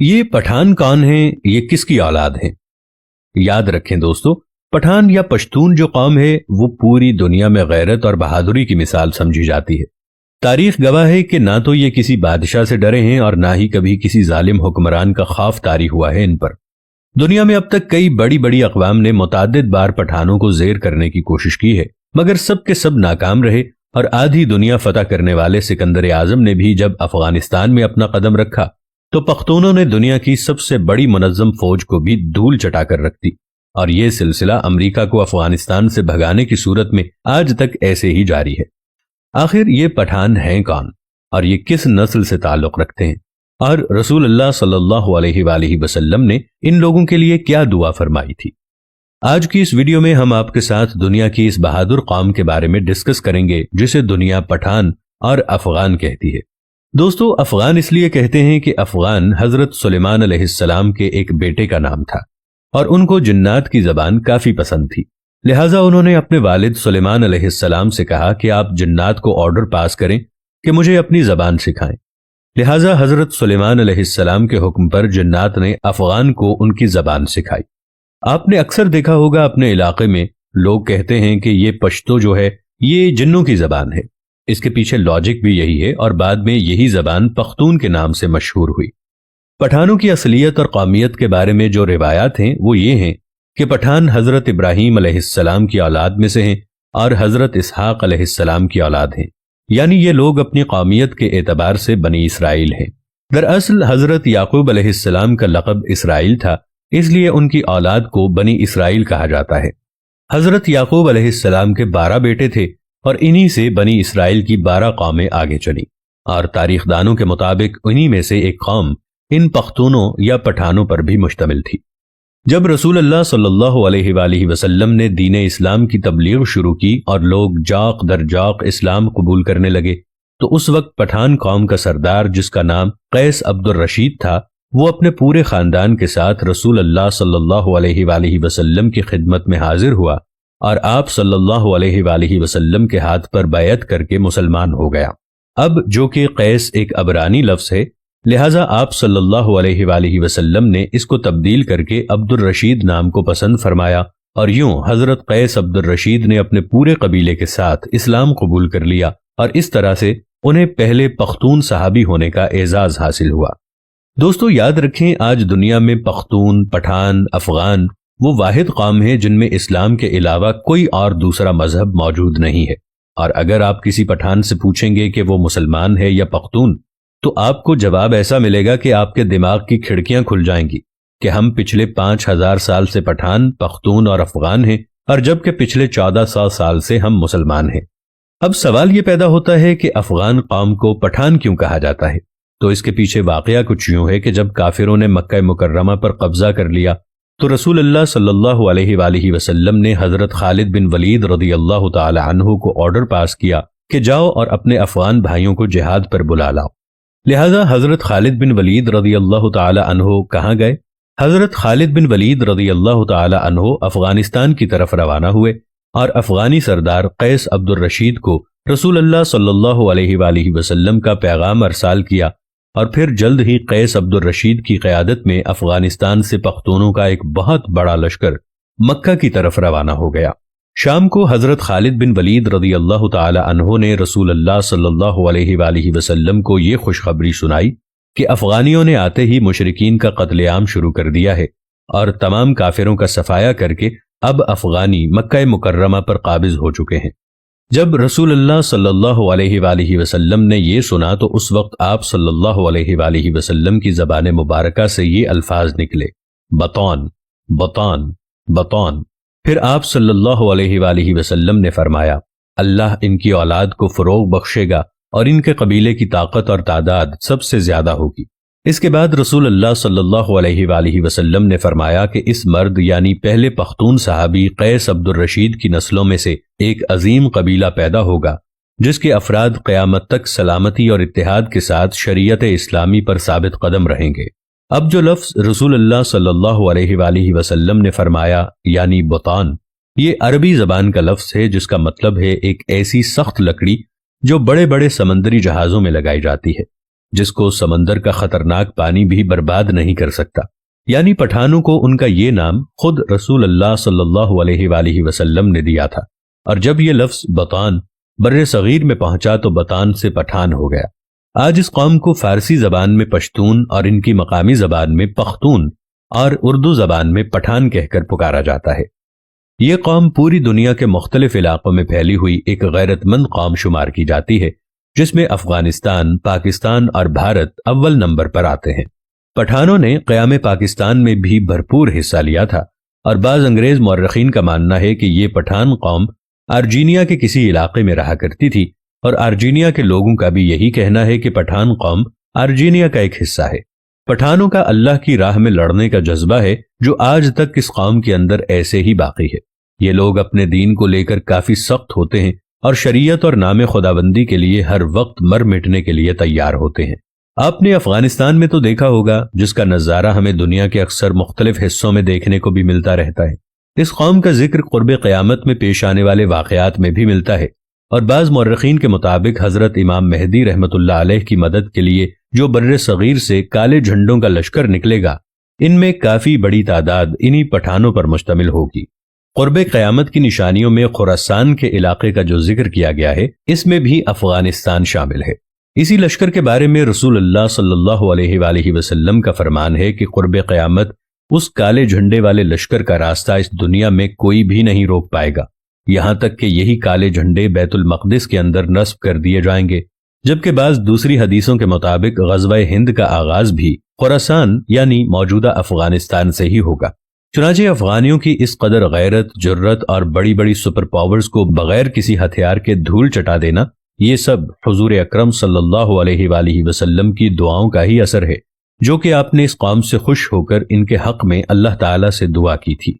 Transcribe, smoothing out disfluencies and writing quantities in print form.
یہ پٹھان کون ہیں؟ یہ کس کی اولاد ہیں؟ یاد رکھیں دوستو، پٹھان یا پشتون جو قوم ہے وہ پوری دنیا میں غیرت اور بہادری کی مثال سمجھی جاتی ہے۔ تاریخ گواہ ہے کہ نہ تو یہ کسی بادشاہ سے ڈرے ہیں اور نہ ہی کبھی کسی ظالم حکمران کا خوف طاری ہوا ہے ان پر۔ دنیا میں اب تک کئی بڑی بڑی اقوام نے متعدد بار پٹھانوں کو زیر کرنے کی کوشش کی ہے، مگر سب کے سب ناکام رہے، اور آدھی دنیا فتح کرنے والے سکندر اعظم نے بھی جب افغانستان میں اپنا قدم رکھا تو پختونوں نے دنیا کی سب سے بڑی منظم فوج کو بھی دھول چٹا کر رکھ دی، اور یہ سلسلہ امریکہ کو افغانستان سے بھگانے کی صورت میں آج تک ایسے ہی جاری ہے۔ آخر یہ پٹھان ہیں کون اور یہ کس نسل سے تعلق رکھتے ہیں، اور رسول اللہ صلی اللہ علیہ وآلہ وسلم نے ان لوگوں کے لیے کیا دعا فرمائی تھی؟ آج کی اس ویڈیو میں ہم آپ کے ساتھ دنیا کی اس بہادر قوم کے بارے میں ڈسکس کریں گے جسے دنیا پٹھان اور افغان کہتی ہے۔ دوستو، افغان اس لیے کہتے ہیں کہ افغان حضرت سلیمان علیہ السلام کے ایک بیٹے کا نام تھا، اور ان کو جنات کی زبان کافی پسند تھی، لہٰذا انہوں نے اپنے والد سلیمان علیہ السلام سے کہا کہ آپ جنات کو آرڈر پاس کریں کہ مجھے اپنی زبان سکھائیں۔ لہٰذا حضرت سلیمان علیہ السلام کے حکم پر جنات نے افغان کو ان کی زبان سکھائی۔ آپ نے اکثر دیکھا ہوگا اپنے علاقے میں لوگ کہتے ہیں کہ یہ پشتو جو ہے یہ جنوں کی زبان ہے۔ اس کے پیچھے لاجک بھی یہی ہے، اور بعد میں یہی زبان پختون کے نام سے مشہور ہوئی۔ پٹھانوں کی اصلیت اور قومیت کے بارے میں جو روایات ہیں وہ یہ ہیں کہ پٹھان حضرت ابراہیم علیہ السلام کی اولاد میں سے ہیں اور حضرت اسحاق علیہ السلام کی اولاد ہیں، یعنی یہ لوگ اپنی قومیت کے اعتبار سے بنی اسرائیل ہیں۔ دراصل حضرت یعقوب علیہ السلام کا لقب اسرائیل تھا، اس لیے ان کی اولاد کو بنی اسرائیل کہا جاتا ہے۔ حضرت یعقوب علیہ السلام کے 12 بیٹے تھے، اور انہی سے بنی اسرائیل کی 12 قومیں آگے چلیں، اور تاریخ دانوں کے مطابق انہی میں سے ایک قوم ان پختونوں یا پٹھانوں پر بھی مشتمل تھی۔ جب رسول اللہ صلی اللہ علیہ وآلہ وسلم نے دین اسلام کی تبلیغ شروع کی اور لوگ جاق در جاق اسلام قبول کرنے لگے، تو اس وقت پٹھان قوم کا سردار جس کا نام قیس عبد الرشید تھا، وہ اپنے پورے خاندان کے ساتھ رسول اللہ صلی اللہ علیہ وآلہ وسلم کی خدمت میں حاضر ہوا، اور آپ صلی اللہ علیہ وآلہ وسلم کے ہاتھ پر بیعت کر کے مسلمان ہو گیا۔ اب جو کہ قیس ایک عبرانی لفظ ہے، لہٰذا آپ صلی اللہ علیہ وآلہ وسلم نے اس کو تبدیل کر کے عبد الرشید نام کو پسند فرمایا، اور یوں حضرت قیس عبد الرشید نے اپنے پورے قبیلے کے ساتھ اسلام قبول کر لیا، اور اس طرح سے انہیں پہلے پختون صحابی ہونے کا اعزاز حاصل ہوا۔ دوستو، یاد رکھیں آج دنیا میں پختون، پٹھان، افغان وہ واحد قوم ہے جن میں اسلام کے علاوہ کوئی اور دوسرا مذہب موجود نہیں ہے، اور اگر آپ کسی پٹھان سے پوچھیں گے کہ وہ مسلمان ہے یا پختون، تو آپ کو جواب ایسا ملے گا کہ آپ کے دماغ کی کھڑکیاں کھل جائیں گی کہ ہم پچھلے 5000 سال سے پٹھان، پختون اور افغان ہیں، اور جبکہ پچھلے 1400 سال سے ہم مسلمان ہیں۔ اب سوال یہ پیدا ہوتا ہے کہ افغان قوم کو پٹھان کیوں کہا جاتا ہے؟ تو اس کے پیچھے واقعہ کچھ یوں ہے کہ جب کافروں نے مکہ مکرمہ پر قبضہ کر لیا تو رسول اللہ صلی اللہ علیہ وآلہ وسلم نے حضرت خالد بن ولید رضی اللہ تعالی عنہ کو آرڈر پاس کیا کہ جاؤ اور اپنے افغان بھائیوں کو جہاد پر بلا لاؤ۔ لہٰذا حضرت خالد بن ولید رضی اللہ تعالی عنہ کہاں گئے؟ حضرت خالد بن ولید رضی اللہ تعالی عنہ افغانستان کی طرف روانہ ہوئے، اور افغانی سردار قیس عبد الرشید کو رسول اللہ صلی اللہ علیہ وآلہ وسلم کا پیغام ارسال کیا، اور پھر جلد ہی قیس عبد الرشید کی قیادت میں افغانستان سے پختونوں کا ایک بہت بڑا لشکر مکہ کی طرف روانہ ہو گیا۔ شام کو حضرت خالد بن ولید رضی اللہ تعالی عنہ نے رسول اللہ صلی اللہ علیہ وآلہ وسلم کو یہ خوشخبری سنائی کہ افغانیوں نے آتے ہی مشرکین کا قتل عام شروع کر دیا ہے، اور تمام کافروں کا صفایا کر کے اب افغانی مکہ مکرمہ پر قابض ہو چکے ہیں۔ جب رسول اللہ صلی اللہ علیہ وآلہ وسلم نے یہ سنا تو اس وقت آپ صلی اللہ علیہ وآلہ وسلم کی زبان مبارکہ سے یہ الفاظ نکلے، بطون بطون بطون۔ پھر آپ صلی اللہ علیہ وآلہ وسلم نے فرمایا، اللہ ان کی اولاد کو فروغ بخشے گا اور ان کے قبیلے کی طاقت اور تعداد سب سے زیادہ ہوگی۔ اس کے بعد رسول اللہ صلی اللہ علیہ وآلہ وسلم نے فرمایا کہ اس مرد یعنی پہلے پختون صحابی قیس عبد الرشید کی نسلوں میں سے ایک عظیم قبیلہ پیدا ہوگا جس کے افراد قیامت تک سلامتی اور اتحاد کے ساتھ شریعت اسلامی پر ثابت قدم رہیں گے۔ اب جو لفظ رسول اللہ صلی اللہ علیہ وآلہ وسلم نے فرمایا یعنی بطان، یہ عربی زبان کا لفظ ہے جس کا مطلب ہے ایک ایسی سخت لکڑی جو بڑے بڑے سمندری جہازوں میں لگائی جاتی ہے۔ جس کو سمندر کا خطرناک پانی بھی برباد نہیں کر سکتا۔ یعنی پٹھانوں کو ان کا یہ نام خود رسول اللہ صلی اللہ علیہ وآلہ وسلم نے دیا تھا، اور جب یہ لفظ بطان بر صغیر میں پہنچا تو بطان سے پٹھان ہو گیا۔ آج اس قوم کو فارسی زبان میں پشتون اور ان کی مقامی زبان میں پختون اور اردو زبان میں پٹھان کہہ کر پکارا جاتا ہے۔ یہ قوم پوری دنیا کے مختلف علاقوں میں پھیلی ہوئی ایک غیرت مند قوم شمار کی جاتی ہے، جس میں افغانستان، پاکستان اور بھارت اول نمبر پر آتے ہیں۔ پٹھانوں نے قیام پاکستان میں بھی بھرپور حصہ لیا تھا، اور بعض انگریز مورخین کا ماننا ہے کہ یہ پٹھان قوم ارجینیا کے کسی علاقے میں رہا کرتی تھی، اور ارجینیا کے لوگوں کا بھی یہی کہنا ہے کہ پٹھان قوم ارجینیا کا ایک حصہ ہے۔ پٹھانوں کا اللہ کی راہ میں لڑنے کا جذبہ ہے جو آج تک اس قوم کے اندر ایسے ہی باقی ہے۔ یہ لوگ اپنے دین کو لے کر کافی سخت ہوتے ہیں اور شریعت اور نام خداوندی کے لیے ہر وقت مر مٹنے کے لیے تیار ہوتے ہیں۔ آپ نے افغانستان میں تو دیکھا ہوگا، جس کا نظارہ ہمیں دنیا کے اکثر مختلف حصوں میں دیکھنے کو بھی ملتا رہتا ہے۔ اس قوم کا ذکر قرب قیامت میں پیش آنے والے واقعات میں بھی ملتا ہے، اور بعض مورخین کے مطابق حضرت امام مہدی رحمت اللہ علیہ کی مدد کے لیے جو بر صغیر سے کالے جھنڈوں کا لشکر نکلے گا، ان میں کافی بڑی تعداد انہی پٹھانوں پر مشتمل ہوگی۔ قرب قیامت کی نشانیوں میں خراسان کے علاقے کا جو ذکر کیا گیا ہے، اس میں بھی افغانستان شامل ہے۔ اسی لشکر کے بارے میں رسول اللہ صلی اللہ علیہ وآلہ وسلم کا فرمان ہے کہ قرب قیامت اس کالے جھنڈے والے لشکر کا راستہ اس دنیا میں کوئی بھی نہیں روک پائے گا، یہاں تک کہ یہی کالے جھنڈے بیت المقدس کے اندر نصب کر دیے جائیں گے، جبکہ بعض دوسری حدیثوں کے مطابق غزوہ ہند کا آغاز بھی خراسان یعنی موجودہ افغانستان سے ہی ہوگا۔ چنانچہ افغانیوں کی اس قدر غیرت، جرت اور بڑی بڑی سپر پاورز کو بغیر کسی ہتھیار کے دھول چٹا دینا، یہ سب حضور اکرم صلی اللہ علیہ وآلہ وسلم کی دعاؤں کا ہی اثر ہے، جو کہ آپ نے اس قوم سے خوش ہو کر ان کے حق میں اللہ تعالیٰ سے دعا کی تھی۔